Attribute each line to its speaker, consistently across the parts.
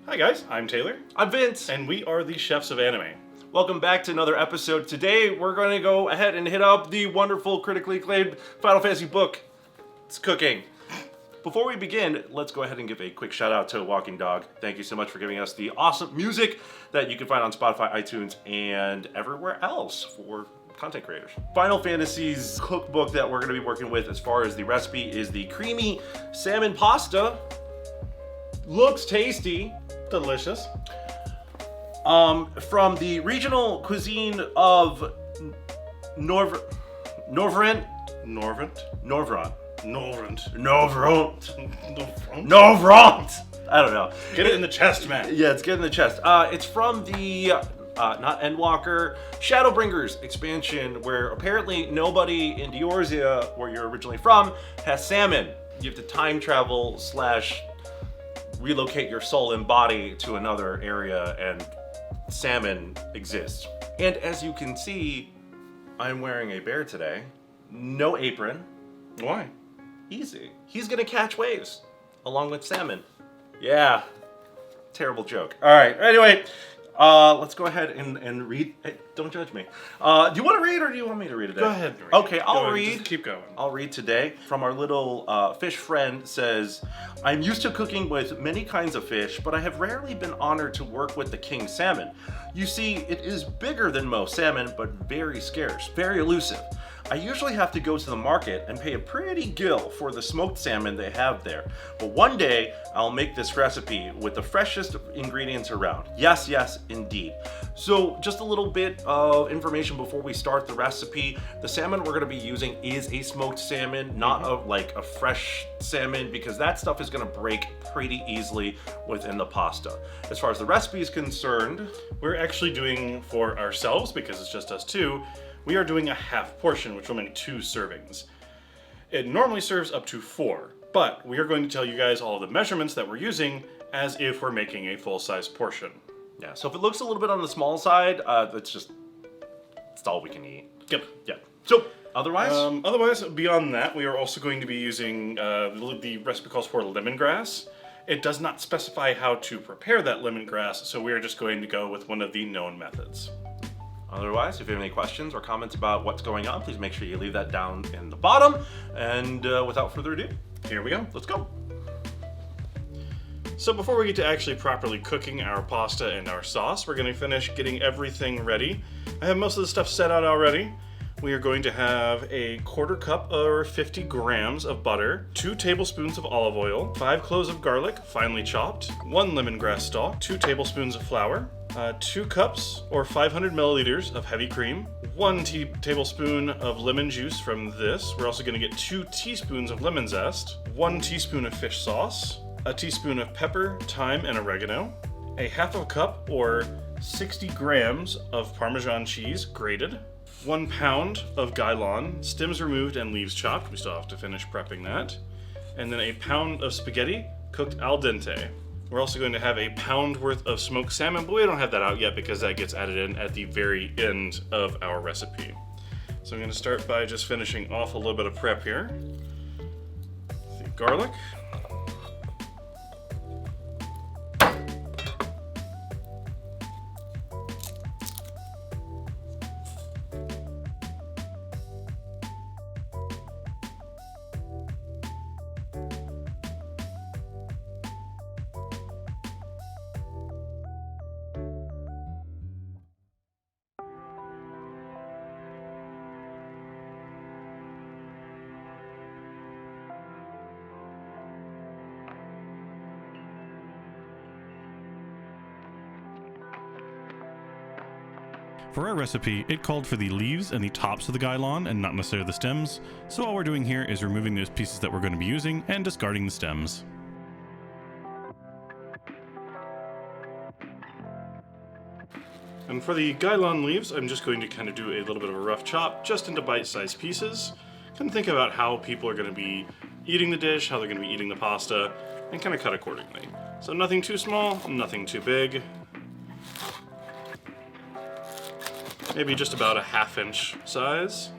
Speaker 1: Hi guys, I'm Taylor.
Speaker 2: I'm Vince.
Speaker 1: And we are the Chefs of Anime.
Speaker 2: Welcome back to another episode. Today we're going to go ahead and hit up the wonderful, critically acclaimed Final Fantasy book. It's cooking. Before we begin, let's go ahead and give a quick shout out to Walking Dog. Thank you so much for giving us the awesome music that you can find on Spotify, iTunes, and everywhere else for content creators. Final Fantasy's cookbook that we're going to be working with as far as the recipe is the creamy salmon pasta. Looks tasty.
Speaker 1: Delicious.
Speaker 2: From the regional cuisine of Norvrant. I don't know.
Speaker 1: Get it in the chest, man.
Speaker 2: Yeah, it's getting in the chest. It's from the not Endwalker, Shadowbringers expansion, where apparently nobody in Eorzea, where you're originally from, has salmon. You have to time travel / relocate your soul and body to another area, and salmon exists. And as you can see, I'm wearing a bear today. No apron.
Speaker 1: Why?
Speaker 2: Easy. He's gonna catch waves along with salmon. Yeah. Terrible joke. All right. Anyway, let's go ahead and read. Hey, don't judge me. Do you want to read or do you want me to read today?
Speaker 1: Go ahead and read.
Speaker 2: Okay, I'll read.
Speaker 1: Just keep going.
Speaker 2: I'll read today. From our little fish friend says, I'm used to cooking with many kinds of fish, but I have rarely been honored to work with the king salmon. You see, it is bigger than most salmon, but very scarce, very elusive. I usually have to go to the market and pay a pretty gill for the smoked salmon they have there. But one day, I'll make this recipe with the freshest ingredients around. Yes, yes, indeed. So just a little bit of information before we start the recipe. The salmon we're gonna be using is a smoked salmon, not a fresh salmon, because that stuff is gonna break pretty easily within the pasta. As far as the recipe is concerned,
Speaker 1: We're actually doing for ourselves, because it's just us two, we are doing a half portion, which will make 2 servings. It normally serves up to 4, but we are going to tell you guys all of the measurements that we're using as if we're making a full-size portion.
Speaker 2: yeah, so if it looks a little bit on the small side, it's all we can eat.
Speaker 1: Yep.
Speaker 2: Yeah. So, otherwise?
Speaker 1: Otherwise, beyond that, we are also going to be using the recipe calls for lemongrass. It does not specify how to prepare that lemongrass, so we are just going to go with one of the known methods.
Speaker 2: Otherwise, if you have any questions or comments about what's going on, please make sure you leave that down in the bottom. And without further ado,
Speaker 1: Here we go.
Speaker 2: let's go.
Speaker 1: So before we get to actually properly cooking our pasta and our sauce, we're going to finish getting everything ready. I have most of the stuff set out already. We are going to have a 1/4 cup or 50 grams of butter, 2 tablespoons of olive oil, 5 cloves of garlic, finely chopped, 1 lemongrass stalk, 2 tablespoons of flour, 2 cups or 500 milliliters of heavy cream, 1 tablespoon of lemon juice from this. We're also going to get 2 teaspoons of lemon zest, 1 teaspoon of fish sauce, a teaspoon of pepper, thyme, and oregano, a 1/2 cup or 60 grams of Parmesan cheese grated, 1 pound of gailon, stems removed and leaves chopped. We still have to finish prepping that. And then a pound of spaghetti cooked al dente. We're also going to have a pound worth of smoked salmon, but we don't have that out yet because that gets added in at the very end of our recipe. So I'm going to start by just finishing off a little bit of prep here. The garlic.
Speaker 3: For our recipe, it called for the leaves and the tops of the gailon and not necessarily the stems, so all we're doing here is removing those pieces that we're going to be using and discarding the stems.
Speaker 1: And for the gailon leaves, I'm just going to kind of do a little bit of a rough chop, just into bite-sized pieces. Kind of think about how people are going to be eating the dish, how they're going to be eating the pasta, and kind of cut accordingly. So nothing too small, nothing too big. Maybe just about a 1/2 inch size.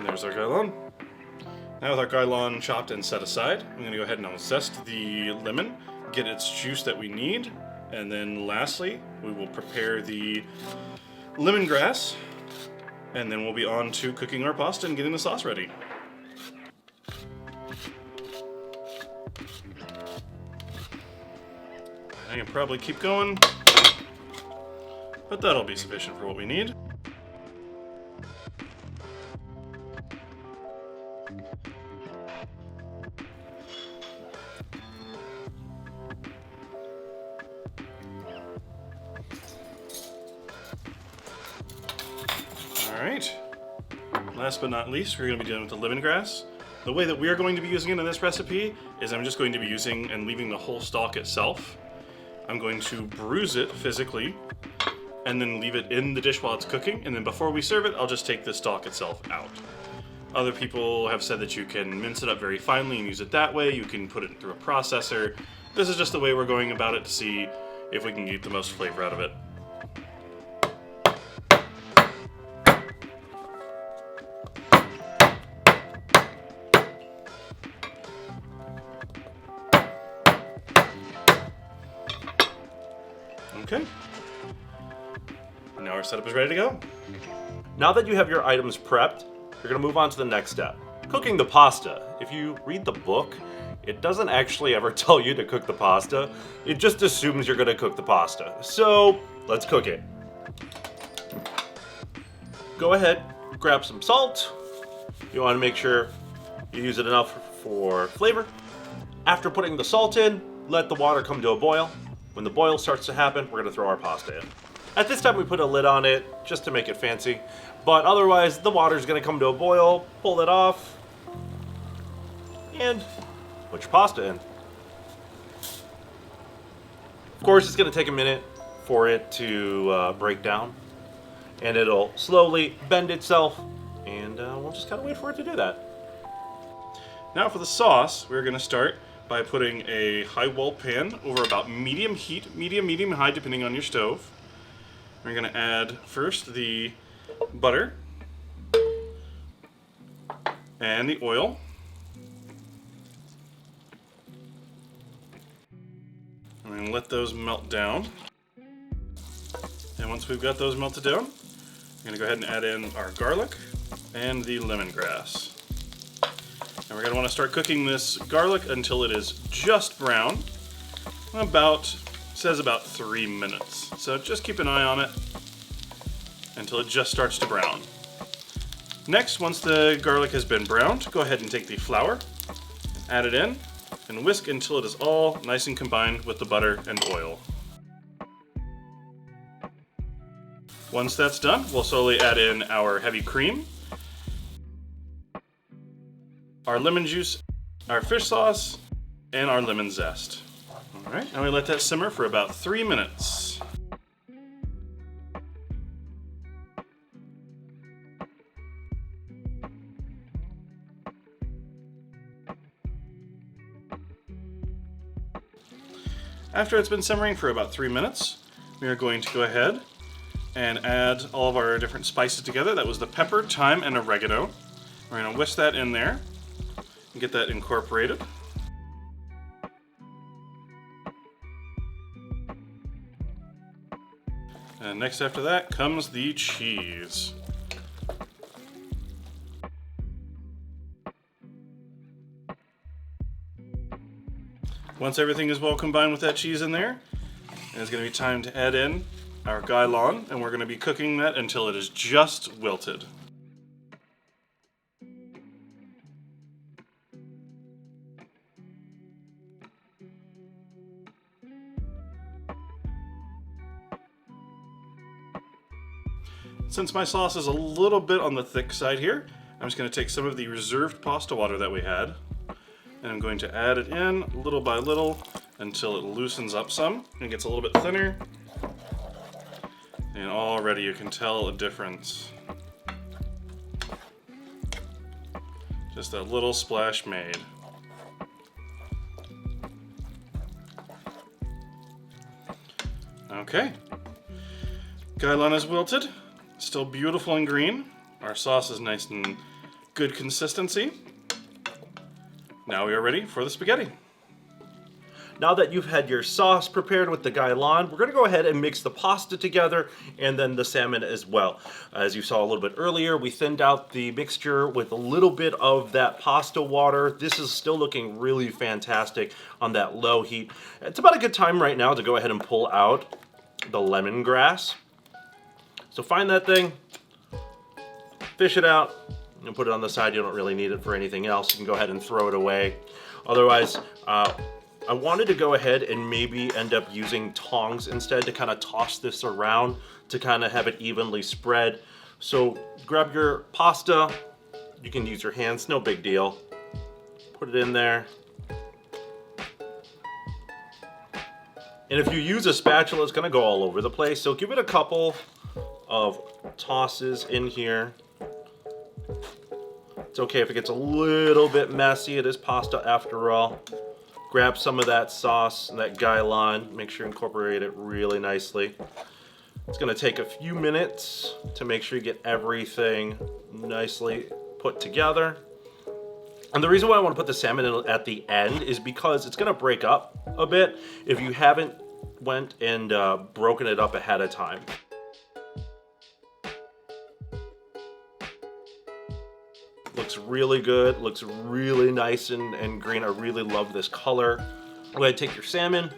Speaker 1: And there's our gailon. Now with our gailon chopped and set aside, I'm going to go ahead and I'll zest the lemon, get its juice that we need, and then lastly, we will prepare the lemongrass, and then we'll be on to cooking our pasta and getting the sauce ready. I can probably keep going, but that'll be sufficient for what we need. Alright, last but not least, we're going to be dealing with the lemongrass. The way that we are going to be using it in this recipe is I'm just going to be using and leaving the whole stalk itself. I'm going to bruise it physically and then leave it in the dish while it's cooking, and then before we serve it, I'll just take the stalk itself out. Other people have said that you can mince it up very finely and use it that way. You can put it through a processor. This is just the way we're going about it to see if we can get the most flavor out of it. Okay. Now our setup is ready to go.
Speaker 2: Now that you have your items prepped, you're going to move on to the next step. Cooking the pasta. If you read the book, it doesn't actually ever tell you to cook the pasta. It just assumes you're going to cook the pasta. So, let's cook it. Go ahead, grab some salt. You want to make sure you use it enough for flavor. After putting the salt in, let the water come to a boil. When the boil starts to happen, we're going to throw our pasta in. At this time, we put a lid on it just to make it fancy. But otherwise, the water's going to come to a boil, pull it off, and put your pasta in. Of course, it's going to take a minute for it to break down. And it'll slowly bend itself, and we'll just kind of wait for it to do that.
Speaker 1: Now for the sauce, we're going to start by putting a high wall pan over about medium heat, medium high, depending on your stove. We're going to add first the butter and the oil. I'm going to let those melt down. And once we've got those melted down, I'm going to go ahead and add in our garlic and the lemongrass. And we're going to want to start cooking this garlic until it is just brown. Says about 3 minutes. So just keep an eye on it until it just starts to brown. Next, once the garlic has been browned, go ahead and take the flour, add it in, and whisk until it is all nice and combined with the butter and oil. Once that's done, we'll slowly add in our heavy cream, our lemon juice, our fish sauce, and our lemon zest. Alright, now we let that simmer for about 3 minutes. After it's been simmering for about 3 minutes, we are going to go ahead and add all of our different spices together. That was the pepper, thyme, and oregano. We're going to whisk that in there and get that incorporated. And next after that comes the cheese. Once everything is well combined with that cheese in there, it's going to be time to add in our gailon, and we're going to be cooking that until it is just wilted. Since my sauce is a little bit on the thick side here, I'm just going to take some of the reserved pasta water that we had, and I'm going to add it in little by little until it loosens up some and gets a little bit thinner. And already you can tell a difference. Just a little splash made. Okay. Gailon is wilted. Still beautiful and green. Our sauce is nice and Good consistency. Now we are ready for the spaghetti.
Speaker 2: Now that you've had your sauce prepared with the gailon, we're gonna go ahead and mix the pasta together and then the salmon as well. As you saw a little bit earlier, we thinned out the mixture with a little bit of that pasta water. This is still looking really fantastic on that low heat. It's about a good time right now to go ahead and pull out the lemongrass. So find that thing, fish it out, and put it on the side. You don't really need it for anything else. You can go ahead and throw it away. Otherwise, I wanted to go ahead and maybe end up using tongs instead to kind of toss this around to kind of have it evenly spread. So grab your pasta, you can use your hands, no big deal. Put it in there. And if you use a spatula, it's gonna go all over the place. So give it a couple of tosses in here. It's okay if it gets a little bit messy, it is pasta after all. Grab some of that sauce and that gailon, make sure you incorporate it really nicely. It's gonna take a few minutes to make sure you get everything nicely put together. And the reason why I wanna put the salmon in at the end is because it's gonna break up a bit if you haven't went and broken it up ahead of time. Looks really good, looks really nice and green. I really love this color. Go ahead, take your salmon,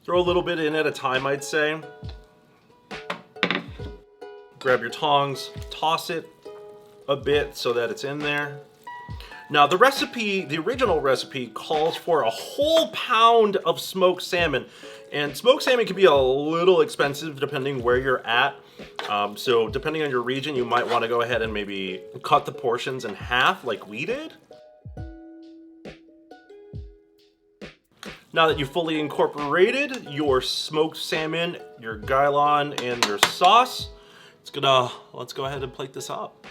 Speaker 2: throw a little bit in at a time, I'd say. Grab your tongs, toss it a bit so that it's in there. Now the recipe, the original recipe, calls for a whole pound of smoked salmon. And smoked salmon can be a little expensive depending where you're at. So depending on your region, you might want to go ahead and maybe cut the portions in half like we did. Now that you've fully incorporated your smoked salmon, your gailon, and your sauce, let's go ahead and plate this up.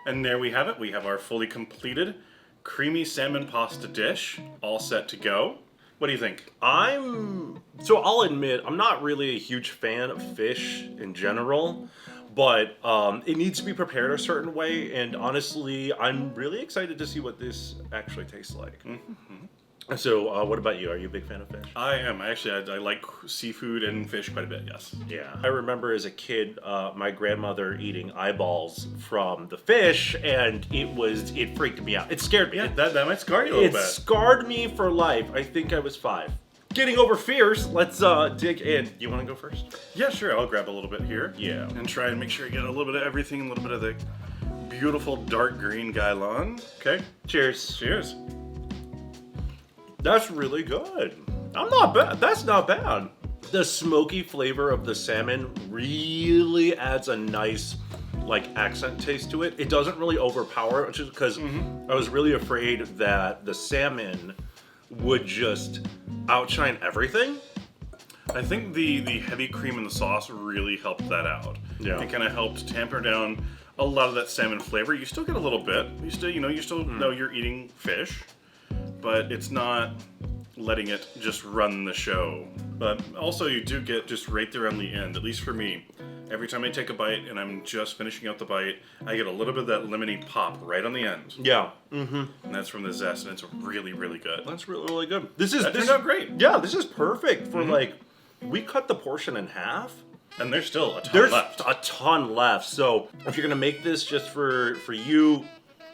Speaker 1: And there we have it. We have our fully completed creamy salmon pasta dish all set to go. What do you think?
Speaker 2: So I'll admit, I'm not really a huge fan of fish in general, but it needs to be prepared a certain way, and honestly, I'm really excited to see what this actually tastes like.
Speaker 1: Mm-hmm.
Speaker 2: So what about you? Are you a big fan of fish?
Speaker 1: I am. I like seafood and fish quite a bit, yes.
Speaker 2: Yeah. I remember as a kid, my grandmother eating eyeballs from the fish, and it freaked me out. It scared me.
Speaker 1: Yeah, that might scar you a little bit.
Speaker 2: It scarred me for life. I think I was 5. Getting over fears, let's dig in. You want to go first?
Speaker 1: Yeah, sure. I'll grab a little bit here.
Speaker 2: Yeah.
Speaker 1: And try and make sure I get a little bit of everything, a little bit of the beautiful dark green gailon. Okay.
Speaker 2: Cheers.
Speaker 1: Cheers.
Speaker 2: That's really good. I'm not bad. That's not bad. The smoky flavor of the salmon really adds a nice, like, accent taste to it. It doesn't really overpower, which is because I was really afraid that the salmon would just outshine everything.
Speaker 1: I think the heavy cream in the sauce really helped that out.
Speaker 2: Yeah.
Speaker 1: It kind of helped tamper down a lot of that salmon flavor. You still get a little bit. You still know you're eating fish, but it's not letting it just run the show. But also you do get just right there on the end, at least for me. Every time I take a bite and I'm just finishing out the bite, I get a little bit of that lemony pop right on the end.
Speaker 2: Yeah.
Speaker 1: And that's from the zest, and it's really, really good.
Speaker 2: That's really, really good. This
Speaker 1: turned out great.
Speaker 2: Yeah, this is perfect for like, we cut the portion in half.
Speaker 1: And there's still a ton left.
Speaker 2: There's a ton left. So if you're gonna make this just for you,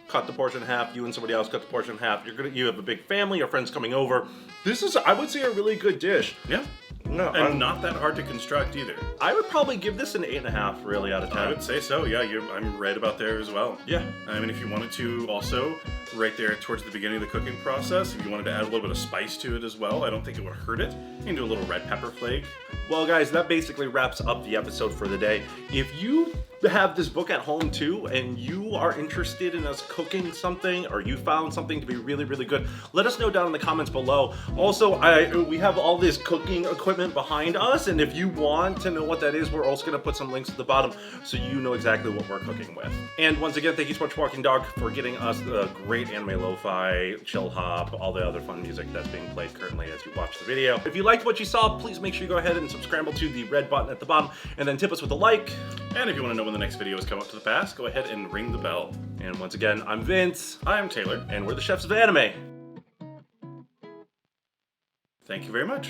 Speaker 2: cut the portion in half. You and somebody else cut the portion in half. You have a big family or friends coming over. This is, I would say, a really good dish.
Speaker 1: Yeah.
Speaker 2: No,
Speaker 1: and not that hard to construct either.
Speaker 2: I would probably give this an 8.5 really out of 10.
Speaker 1: I would say so, yeah. I'm right about there as well.
Speaker 2: Yeah.
Speaker 1: I mean, if you wanted to also, right there towards the beginning of the cooking process, if you wanted to add a little bit of spice to it as well, I don't think it would hurt it. You can do a little red pepper flake.
Speaker 2: Well, guys, that basically wraps up the episode for the day. If you have this book at home too, and you are interested in us cooking something, or you found something to be really, really good, let us know down in the comments below. Also, we have all this cooking equipment behind us, and if you want to know what that is, we're also going to put some links at the bottom so you know exactly what we're cooking with. And once again, thank you so much, Walking Dog, for getting us the great anime lo-fi, chill hop, all the other fun music that's being played currently as you watch the video. If you liked what you saw, please make sure you go ahead and subscribe to the red button at the bottom, and then tip us with a like.
Speaker 1: And if you want to know when the next video is come up to the pass, go ahead and ring the bell.
Speaker 2: And once again, I'm Vince,
Speaker 1: I'm Taylor.
Speaker 2: and we're the chefs of anime.
Speaker 1: Thank you very much.